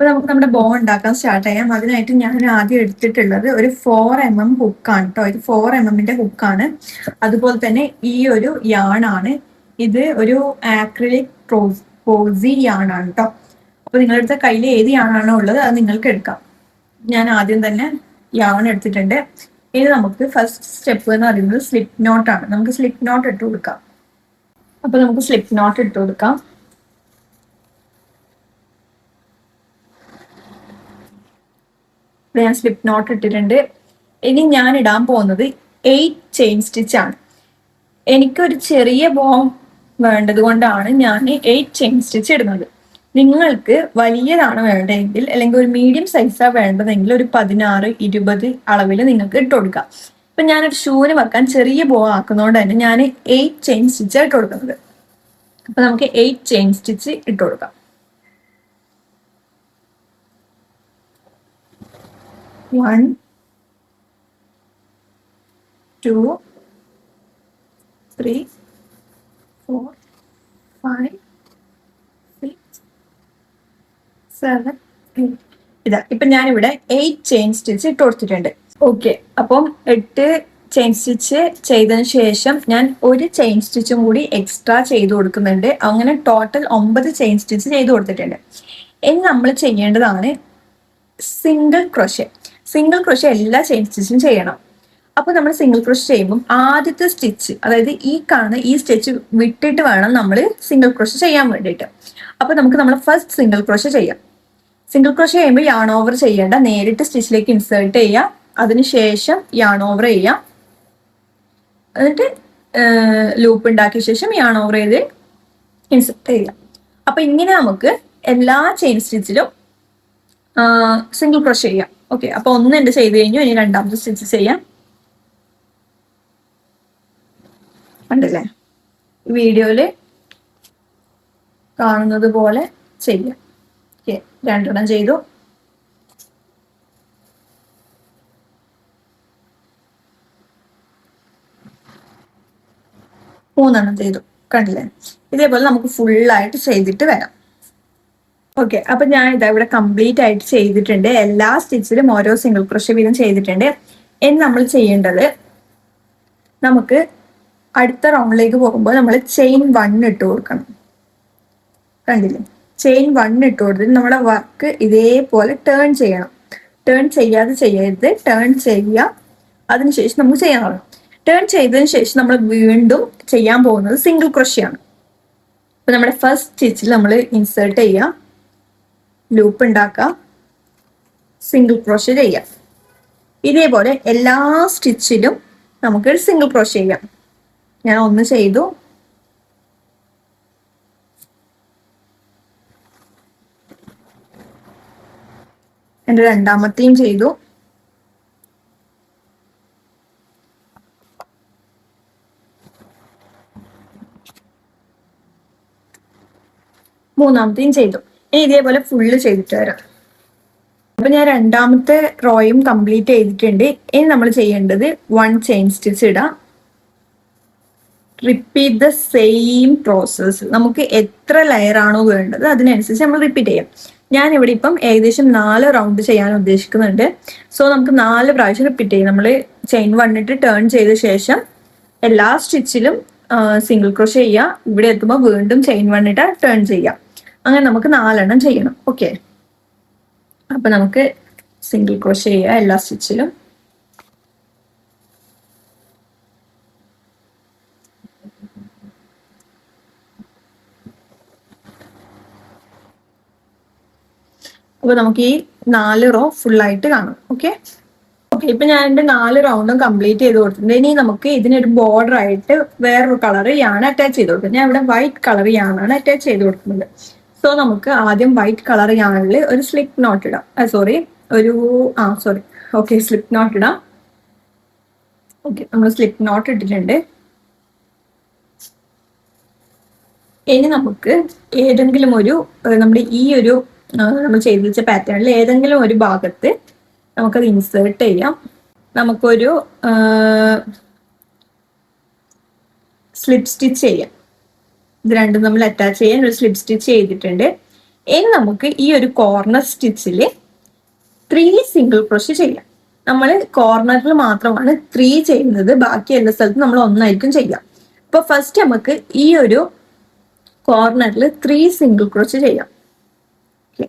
അപ്പൊ നമുക്ക് നമ്മുടെ ബോ ഉണ്ടാക്കാൻ സ്റ്റാർട്ട് ചെയ്യാം. അതിനായിട്ട് ഞാൻ ആദ്യം എടുത്തിട്ടുള്ളത് ഒരു 4mm ഹുക്കാണ് കേട്ടോ. ഇത് 4mmന്റെ ഹുക്കാണ്. അതുപോലെ തന്നെ ഈ ഒരു യാണാണ്. ഇത് ഒരു ആക്രിലിക് പോസി യാണാണ് കേട്ടോ. അപ്പൊ നിങ്ങളുടെ കയ്യിൽ ഏത് യാണാണോ ഉള്ളത് അത് നിങ്ങൾക്ക് എടുക്കാം. ഞാൻ ആദ്യം തന്നെ യാൺ എടുത്തിട്ടുണ്ട്. ഇനി നമുക്ക് ഫസ്റ്റ് സ്റ്റെപ്പ് എന്ന് പറയുന്നത് സ്ലിപ്പ് നോട്ടാണ്. നമുക്ക് സ്ലിപ്പ് നോട്ട് ഇട്ട് കൊടുക്കാം. അപ്പൊ നമുക്ക് സ്ലിപ്പ് നോട്ട് ഇട്ട് കൊടുക്കാം. ഞാൻ സ്ലിപ്പ് നോട്ട് ഇട്ടിട്ടുണ്ട്. ഇനി ഞാൻ ഇടാൻ പോകുന്നത് 8 ചെയിൻ സ്റ്റിച്ച് ആണ്. എനിക്കൊരു ചെറിയ ബോ വേണ്ടത് കൊണ്ടാണ് ഞാൻ 8 ചെയിൻ സ്റ്റിച്ച് ഇടുന്നത്. നിങ്ങൾക്ക് വലിയതാണ് വേണ്ടതെങ്കിൽ അല്ലെങ്കിൽ ഒരു മീഡിയം സൈസാണ് വേണ്ടതെങ്കിൽ ഒരു 16-20 അളവിൽ നിങ്ങൾക്ക് ഇട്ട് കൊടുക്കാം. ഇപ്പൊ ഞാനൊരു ഷൂവിന് വെക്കാൻ ചെറിയ ബോ ആക്കുന്നതുകൊണ്ട് തന്നെ ഞാൻ 8 ചെയിൻ സ്റ്റിച്ച് ഇട്ട് കൊടുക്കുന്നത്. അപ്പൊ നമുക്ക് 8 ചെയിൻ സ്റ്റിച്ച് ഇട്ട് കൊടുക്കാം. 1 2 3 4 5 6 7 8 ഇതാ ഇപ്പൊ ഞാനിവിടെ 8 ചെയിൻ സ്റ്റിച്ച് ഇട്ട് കൊടുത്തിട്ടുണ്ട്. ഓക്കെ, അപ്പം 8 ചെയിൻ സ്റ്റിച്ച് ചെയ്തതിന് ശേഷം ഞാൻ ഒരു ചെയിൻ സ്റ്റിച്ചും കൂടി എക്സ്ട്രാ ചെയ്ത് കൊടുക്കുന്നുണ്ട്. അങ്ങനെ ടോട്ടൽ 9 ചെയിൻ സ്റ്റിച്ച് ചെയ്ത് കൊടുത്തിട്ടുണ്ട്. ഇനി നമ്മൾ ചെയ്യേണ്ടതാണ് സിംഗിൾ ക്രോഷേ. സിംഗിൾ ക്രോഷേ എല്ലാ ചെയിൻ സ്റ്റിച്ചും ചെയ്യണം. അപ്പൊ നമ്മൾ സിംഗിൾ ക്രോഷേ ചെയ്യുമ്പോൾ ആദ്യത്തെ സ്റ്റിച്ച്, അതായത് ഈ കാണുന്ന ഈ സ്റ്റിച്ച് വിട്ടിട്ട് വേണം നമ്മൾ സിംഗിൾ ക്രോഷേ ചെയ്യാൻ വേണ്ടിയിട്ട്. അപ്പൊ നമുക്ക് നമ്മൾ ഫസ്റ്റ് സിംഗിൾ ക്രോഷേ ചെയ്യാം. സിംഗിൾ ക്രോഷേ ചെയ്യുമ്പോൾ യാൺ ഓവർ ചെയ്യേണ്ട, നേരിട്ട് സ്റ്റിച്ചിലേക്ക് ഇൻസേർട്ട് ചെയ്യാം. അതിനുശേഷം യാൺ ഓവർ ചെയ്യാം. എന്നിട്ട് ലൂപ്പ് ഉണ്ടാക്കിയ ശേഷം യാൺ ഓവർ ചെയ്ത് ഇൻസേർട്ട് ചെയ്യാം. അപ്പൊ ഇങ്ങനെ നമുക്ക് എല്ലാ ചെയിൻ സ്റ്റിച്ചിലും സിംഗിൾ ക്രോഷേ ചെയ്യാം. ഓക്കെ, അപ്പൊ ഒന്ന് എന്റെ ചെയ്ത് കഴിഞ്ഞു. ഇനി രണ്ടാമത്തെ സ്റ്റിച്ച് ചെയ്യാം. കണ്ടില്ലേ, ഈ വീഡിയോയില് കാണുന്നത് പോലെ ചെയ്യാം. ഓക്കെ, രണ്ടെണ്ണം ചെയ്തു. മൂന്നെണ്ണം ചെയ്തു. കണ്ടില്ലേ, ഇതേപോലെ നമുക്ക് ഫുള്ളായിട്ട് ചെയ്തിട്ട് വരാം. ഓക്കെ, അപ്പൊ ഞാൻ ഇതാ ഇവിടെ കംപ്ലീറ്റ് ആയിട്ട് ചെയ്തിട്ടുണ്ട്. എല്ലാ സ്റ്റിച്ചിലും ഓരോ സിംഗിൾ ക്രോഷേ വീതം ചെയ്തിട്ടുണ്ട്. ഇനി നമ്മൾ ചെയ്യേണ്ടത്, നമുക്ക് അടുത്ത റൗണ്ടിലേക്ക് പോകുമ്പോൾ നമ്മൾ ചെയിൻ 1 ഇട്ട് കൊടുക്കണം. കണ്ടില്ലേ, ചെയിൻ 1 ഇട്ട് കൊടുത്തിട്ട് നമ്മുടെ വർക്ക് ഇതേപോലെ ടേൺ ചെയ്യണം. ടേൺ ചെയ്യാതെ ചെയ്യരുത്, ടേൺ ചെയ്യുക. അതിനുശേഷം നമുക്ക് ചെയ്യാൻ തുടങ്ങും. ടേൺ ചെയ്തതിന് ശേഷം നമ്മൾ വീണ്ടും ചെയ്യാൻ പോകുന്നത് സിംഗിൾ ക്രോഷേ ആണ്. അപ്പൊ നമ്മുടെ ഫസ്റ്റ് സ്റ്റിച്ചിൽ നമ്മൾ ഇൻസേർട്ട് ചെയ്യുക, ലൂപ്പ് ഉണ്ടാക്കുക, സിംഗിൾ ക്രോഷേ ചെയ്യാം. ഇതേപോലെ എല്ലാ സ്റ്റിച്ചിലും നമുക്ക് സിംഗിൾ ക്രോഷേ ചെയ്യാം. ഞാൻ ഒന്ന് ചെയ്തു. എന്റെ രണ്ടാമത്തെയും ചെയ്തു. മൂന്നാമത്തെയും ചെയ്തു. ഇനി ഇതേപോലെ ഫുള്ള് ചെയ്തിട്ട് വരാം. അപ്പൊ ഞാൻ രണ്ടാമത്തെ റോയും കംപ്ലീറ്റ് ചെയ്തിട്ടുണ്ട്. ഇനി നമ്മൾ ചെയ്യേണ്ടത് 1 ചെയിൻ സ്റ്റിച്ച് ഇടാം. Repeat the same process. നമുക്ക് എത്ര ലെയർ ആണോ വേണ്ടത് അതിനനുസരിച്ച് നമ്മൾ റിപ്പീറ്റ് ചെയ്യാം. ഞാൻ ഇവിടെ ഇപ്പം ഏകദേശം 4 റൗണ്ട് ചെയ്യാൻ ഉദ്ദേശിക്കുന്നുണ്ട്. സോ നമുക്ക് 4 പ്രാവശ്യം റിപ്പീറ്റ് ചെയ്യാം. നമ്മൾ ചെയിൻ 1 ഇട്ട് ടേൺ ചെയ്ത ശേഷം എല്ലാ സ്റ്റിച്ചിലും സിംഗിൾ ക്രോഷേ ചെയ്യുക. ഇവിടെ എത്തുമ്പോൾ വീണ്ടും ചെയിൻ 1 ഇട്ട് ടേൺ ചെയ്യാം. അങ്ങനെ നമുക്ക് 4 എണ്ണം ചെയ്യണം. ഓക്കെ, അപ്പൊ നമുക്ക് സിംഗിൾ ക്രോഷേ ചെയ്യുക എല്ലാ സ്റ്റിച്ചിലും. അപ്പൊ നമുക്ക് ഈ 4 റോ ഫുള്ളായിട്ട് കാണാം. ഓക്കെ, ഇപ്പൊ ഞാൻ എന്റെ 4 റൗണ്ടും കംപ്ലീറ്റ് ചെയ്ത് കൊടുത്തിട്ടുണ്ട്. ഇനി നമുക്ക് ഇതിനൊരു ബോർഡർ ആയിട്ട് വേറൊരു കളർ യാണ് അറ്റാച്ച് ചെയ്ത് കൊടുക്കുന്നത്. ഞാൻ ഇവിടെ വൈറ്റ് കളർ യാണാണ് അറ്റാച്ച് ചെയ്ത് കൊടുക്കുന്നത്. സോ നമുക്ക് ആദ്യം വൈറ്റ് കളർ യാണിൽ ഒരു സ്ലിപ്പ് നോട്ട് ഇടാം. സ്ലിപ്പ് നോട്ട് ഇടാം. ഓക്കെ, നമ്മൾ സ്ലിപ്പ് നോട്ട് ഇട്ടിട്ടുണ്ട്. ഇനി നമുക്ക് ഏതെങ്കിലും ഒരു നമ്മുടെ ഈ ഒരു നമ്മൾ ചെയ്ത് വെച്ച പാറ്റേണിൽ ഏതെങ്കിലും ഒരു ഭാഗത്ത് നമുക്കത് ഇൻസേർട്ട് ചെയ്യാം. നമുക്കൊരു സ്ലിപ്പ് സ്റ്റിച്ച് ചെയ്യാം. ഇത് രണ്ടും നമ്മൾ അറ്റാച്ച് ചെയ്യാൻ ഒരു സ്ലിപ്പ് സ്റ്റിച്ച് ചെയ്തിട്ടുണ്ട്. ഇനി നമുക്ക് ഈ ഒരു കോർണർ സ്റ്റിച്ചിൽ 3 സിംഗിൾ ക്രോഷേ ചെയ്യാം. നമ്മൾ കോർണറിൽ മാത്രമാണ് 3 ചെയ്യുന്നത്, ബാക്കി എല്ലാ സ്ഥലത്തും നമ്മൾ ഒന്നായിരിക്കും ചെയ്യാം. അപ്പൊ ഫസ്റ്റ് നമുക്ക് ഈ ഒരു കോർണറിൽ 3 സിംഗിൾ ക്രോഷേ ചെയ്യാം. Okay.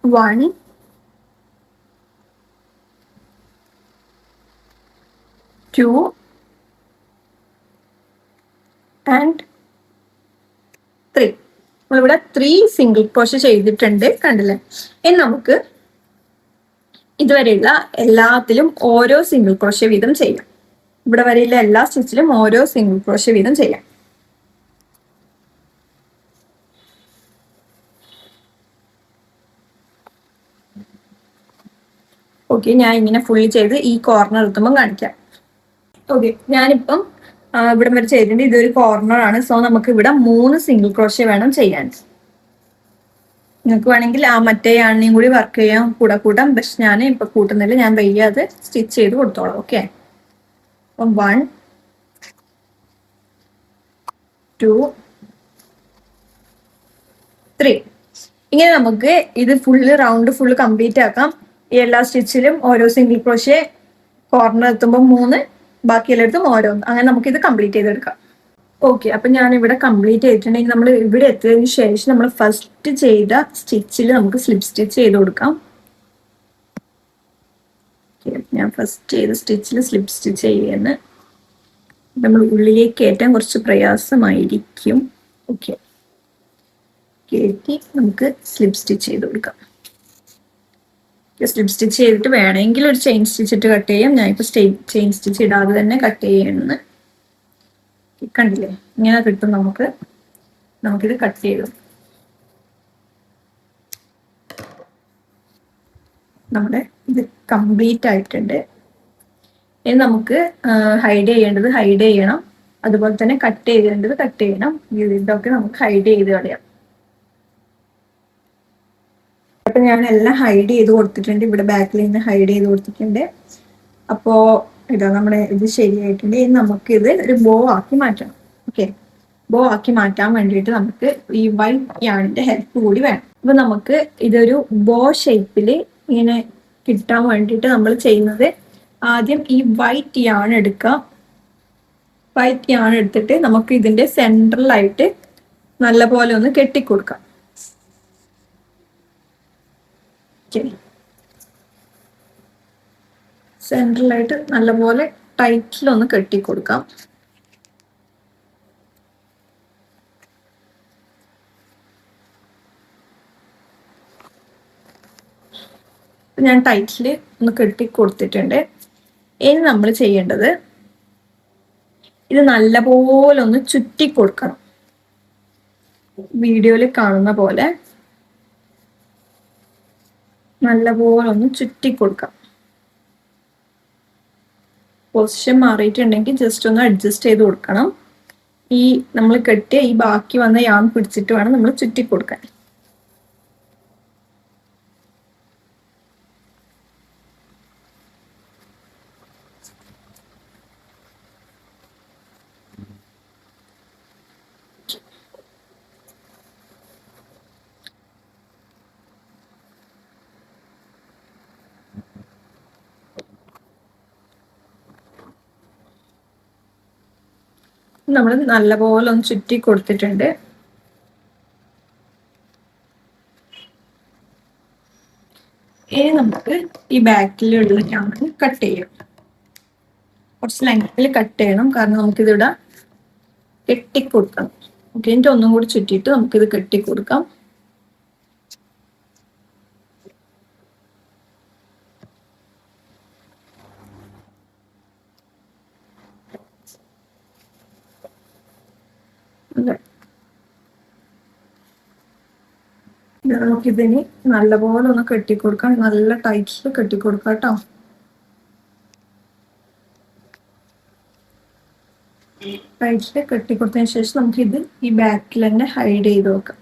1, 2 and 3. നമ്മളിവിടെ 3 സിംഗിൾ ക്രോഷേ ചെയ്തിട്ടുണ്ട്, കണ്ടില്ലേ? ഇനി നമുക്ക് ഇതുവരെയുള്ള എല്ലാത്തിലും ഓരോ സിംഗിൾ ക്രോഷേ വീതം ചെയ്യാം. ഇവിടെ വരെയുള്ള എല്ലാ സ്റ്റിച്ചിലും ഓരോ സിംഗിൾ ക്രോഷേ വീതം ചെയ്യാം. ഓക്കെ, ഞാൻ ഇങ്ങനെ ഫുള്ളി ചെയ്ത് ഈ കോർണർ എത്തുമ്പോൾ കാണിക്കാം. ഓക്കെ, ഞാനിപ്പം ഇവിടെ വരെ ചെയ്തിട്ടുണ്ട്. ഇതൊരു കോർണർ ആണ്. സോ നമുക്ക് ഇവിടെ 3 സിംഗിൾ ക്രോഷേ വേണം ചെയ്യാൻ. നിങ്ങൾക്ക് വേണമെങ്കിൽ ആ മറ്റേ ആണിനെയും കൂടി വർക്ക് ചെയ്യാൻ കൂട്ടാം. പക്ഷെ ഞാൻ ഇപ്പൊ കൂട്ടുന്നില്ല, ഞാൻ വയ്യാതെ സ്റ്റിച്ച് ചെയ്ത് കൊടുത്തോളാം. ഓക്കെ, അപ്പം 1, 2, 3. ഇങ്ങനെ നമുക്ക് ഇത് റൗണ്ട് ഫുള്ള് കംപ്ലീറ്റ് ആക്കാം. ഈ എല്ലാ സ്റ്റിച്ചിലും ഓരോ സിംഗിൾ ക്രോഷേ, കോർണർ എത്തുമ്പോൾ 3, ബാക്കി എല്ലായിടത്തും ഓരോന്ന്. അങ്ങനെ നമുക്ക് ഇത് കംപ്ലീറ്റ് ചെയ്തെടുക്കാം. ഓക്കെ, അപ്പൊ ഞാൻ ഇവിടെ കംപ്ലീറ്റ് ചെയ്തിട്ടുണ്ടെങ്കിൽ നമ്മൾ ഇവിടെ എത്തിയതിനു ശേഷം നമ്മൾ ഫസ്റ്റ് ചെയ്ത സ്റ്റിച്ചിൽ നമുക്ക് സ്ലിപ്പ് സ്റ്റിച്ച് ചെയ്ത് കൊടുക്കാം. ഞാൻ ഫസ്റ്റ് ചെയ്ത സ്റ്റിച്ചിൽ സ്ലിപ്പ് സ്റ്റിച്ച് ചെയ്യുന്ന നമ്മൾ ഉള്ളിലേക്ക് കയറ്റാൻ കുറച്ച് പ്രയാസമായിരിക്കും. ഓക്കെ, കയറ്റി നമുക്ക് സ്ലിപ്പ് സ്റ്റിച്ച് ചെയ്ത് കൊടുക്കാം. സ്ലിപ്പ് സ്റ്റിച്ച് ചെയ്തിട്ട് വേണമെങ്കിൽ ഒരു ചെയിൻ സ്റ്റിച്ച് ഇട്ട് കട്ട് ചെയ്യാം. ഞാനിപ്പോൾ ചെയിൻ സ്റ്റിച്ച് ഇടാതെ തന്നെ കട്ട് ചെയ്യണമെന്ന്. കണ്ടില്ലേ, ഇങ്ങനെ കിട്ടും നമുക്കിത് കട്ട് ചെയ്തു. നമ്മുടെ ഇത് കംപ്ലീറ്റ് ആയിട്ടുണ്ട്. ഇനി നമുക്ക് ഹൈഡ് ചെയ്യേണ്ടത് ഹൈഡ് ചെയ്യണം, അതുപോലെ തന്നെ കട്ട് ചെയ്യേണ്ടത് കട്ട് ചെയ്യണം. ഇതൊക്കെ നമുക്ക് ഹൈഡ് ചെയ്ത് കളയാം. അപ്പൊ ഞാൻ എല്ലാം ഹൈഡ് ചെയ്ത് കൊടുത്തിട്ടുണ്ട്. ഇവിടെ ബാക്കിൽ നിന്ന് ഹൈഡ് ചെയ്ത് കൊടുത്തിട്ടുണ്ട്. അപ്പോ ഇതാ നമ്മുടെ ഇത് ശരിയായിട്ടുണ്ട്. ഇനി നമുക്കിത് ഒരു ബോ ആക്കി മാറ്റണം. ഓക്കെ, ബോ ആക്കി മാറ്റാൻ വേണ്ടിയിട്ട് നമുക്ക് ഈ വൈറ്റ് യാണിന്റെ ഹെൽപ്പ് കൂടി വേണം. അപ്പൊ നമുക്ക് ഇതൊരു ബോ ഷേപ്പിൽ ഇങ്ങനെ കിട്ടാൻ വേണ്ടിയിട്ട് നമ്മൾ ചെയ്യുന്നത്, ആദ്യം ഈ വൈറ്റ് യാൺ എടുക്കാം. വൈറ്റ് യാൺ എടുത്തിട്ട് നമുക്ക് ഇതിന്റെ സെൻട്രലായിട്ട് നല്ല പോലെ ഒന്ന് കെട്ടിക്കൊടുക്കാം. സെൻട്രലായിട്ട് നല്ലപോലെ ടൈറ്റിലൊന്ന് കെട്ടിക്കൊടുക്കാം. ഞാൻ ടൈറ്റിൽ ഒന്ന് കെട്ടിക്കൊടുത്തിട്ടുണ്ട്. ഇനി നമ്മൾ ചെയ്യേണ്ടത് ഇത് നല്ലപോലെ ഒന്ന് ചുറ്റി കൊടുക്കണം. വീഡിയോയിൽ കാണുന്ന പോലെ നല്ലപോലെ ഒന്ന് ചുറ്റി കൊടുക്കാം. പൊസിഷൻ മാറിയിട്ടുണ്ടെങ്കിൽ ജസ്റ്റ് ഒന്ന് അഡ്ജസ്റ്റ് ചെയ്ത് കൊടുക്കണം. ഈ നമ്മൾ കെട്ടിയ ഈ ബാക്കി വന്ന യാൺ പിടിച്ചിട്ട് വേണം നമ്മൾ ചുറ്റി കൊടുക്കാൻ. നമ്മൾ നല്ലപോലെ ഒന്ന് ചുറ്റി കൊടുത്തിട്ടുണ്ട്. ഇനി നമുക്ക് ഈ ബാക്കിലുള്ള യാൺ കട്ട് ചെയ്യാം. കുറച്ച് ലെങ്ത്തിൽ കട്ട് ചെയ്യണം, കാരണം നമുക്കിതിവിടെ കെട്ടിക്കൊടുക്കണം. ഓക്കെ, എന്നിട്ട് ഒന്നും കൂടി ചുറ്റിയിട്ട് നമുക്കിത് കെട്ടിക്കൊടുക്കാം. നമുക്കിതിന് നല്ലപോലെ ഒന്ന് കെട്ടിക്കൊടുക്കാം. നല്ല ടൈറ്റിൽ കെട്ടിക്കൊടുക്കാം കേട്ടോ. ടൈറ്റിൽ കെട്ടിക്കൊടുത്തതിന് ശേഷം നമുക്കിത് ഈ ബാക്കിൽ തന്നെ ഹൈഡ് ചെയ്ത് വെക്കാം.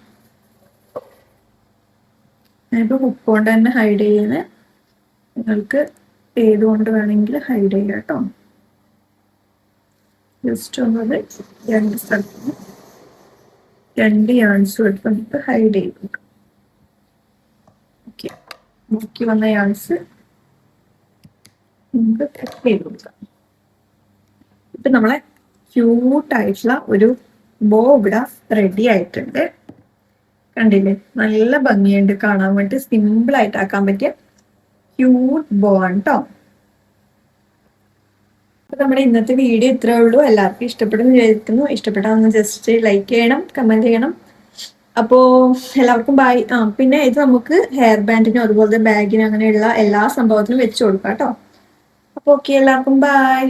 ഞാനിപ്പോൾ ഹുക്ക് കൊണ്ട് തന്നെ ഹൈഡ് ചെയ്യുന്നത്. നിങ്ങൾക്ക് ഏതുകൊണ്ട് വേണമെങ്കിൽ ഹൈഡ് ചെയ്യാം കേട്ടോ. ജസ്റ്റ് ഒന്നത് 2 സ്ഥലത്ത് 2 യാൺസും എടുത്ത് നമുക്ക് ഹൈഡ് ചെയ്ത് കൊടുക്കാം. ഓക്കെ, ബാക്കി വന്ന യാൺസ് നമുക്ക് കട്ട് ചെയ്ത് കൊടുക്കാം. ഇപ്പം നമ്മളെ ക്യൂട്ടായിട്ടുള്ള ഒരു ബോ ഇവിടെ റെഡി ആയിട്ടുണ്ട്. കണ്ടില്ലേ, നല്ല ഭംഗിയുണ്ട് കാണാൻ വേണ്ടി. സിമ്പിൾ ആയിട്ട് ആക്കാൻ പറ്റിയ ക്യൂട്ട് ബോ ആണ് കേട്ടോ. അപ്പൊ നമ്മുടെ ഇന്നത്തെ വീഡിയോ ഇത്രേ ഉള്ളൂ. എല്ലാവർക്കും ഇഷ്ടപ്പെടുന്നു വിചാരിക്കുന്നു. ഇഷ്ടപ്പെട്ടാൽ ജസ്റ്റ് ലൈക്ക് ചെയ്യണം, കമന്റ് ചെയ്യണം. അപ്പോ എല്ലാവർക്കും ബൈ. പിന്നെ ഇത് നമുക്ക് ഹെയർ ബാൻഡിനും അതുപോലെ ബാഗിനും അങ്ങനെയുള്ള എല്ലാ സംഭവത്തിനും വെച്ച് കൊടുക്കാം കേട്ടോ. അപ്പൊ ഓക്കെ, എല്ലാവർക്കും ബൈ.